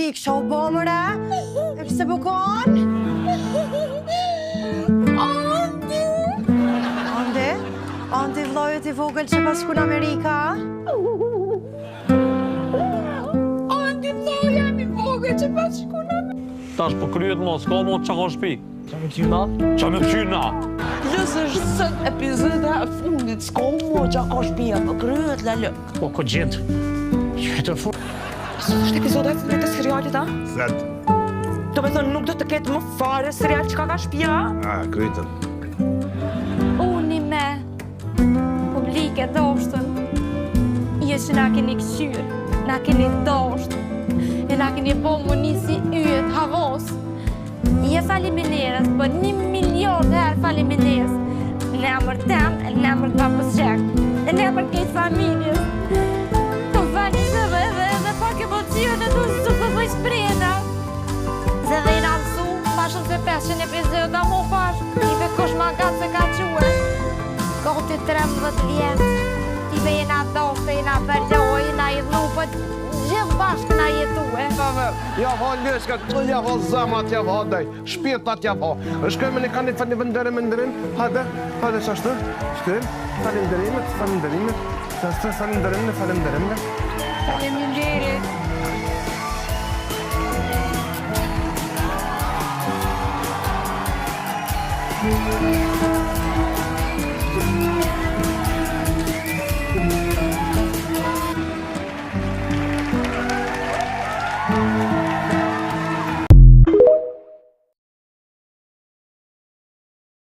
vlik, qa u bomëre? E pse bukon? Andi vllojët i vogël që pas shku në Amerika? Andi vllojën i vogël që pas shku në Amerika? Tash po kryet mos, ka mo qa ka shpi? Qa me këqyna? Qa me këqyna? Lësë është sët epizode e fundit, s'ka mo qa ka shpia, po kryet lalë. Po, ko gjithë. Qëtë fund. Së është epizode e fundit e serialit, a? Zet. Do me thënë nuk do të ketë më fare serial që ka shpia? Kryetën. Unë me publike doshtën, je që na keni këqyrë, na keni dosht, e na keni bo më nisi yjet havos. Je faliminderës, për 1 milion herë faliminderës. Në emër tem, në emër të papës qek, në emër këtë familjes. Të fali se dhe pak e bëtjë në të sukë për shprena. Se dhe i në mësu, pashën se 500 epizoda mu pash, i be kush ma gatë se ka quë. Goti 13 vjetë, i be jena doshtë, jena përloj, jena i dhupët, gjithë bashkë na jetue. Ja ha lëshkat, ja ha zamat, ja ha daj, shpirtat ja ha. Shkojmë në kanë të falënderim, hajde çashtë. Shkojmë, falënderimet. Çashtë falënderim. Faleminderit. Falënderim.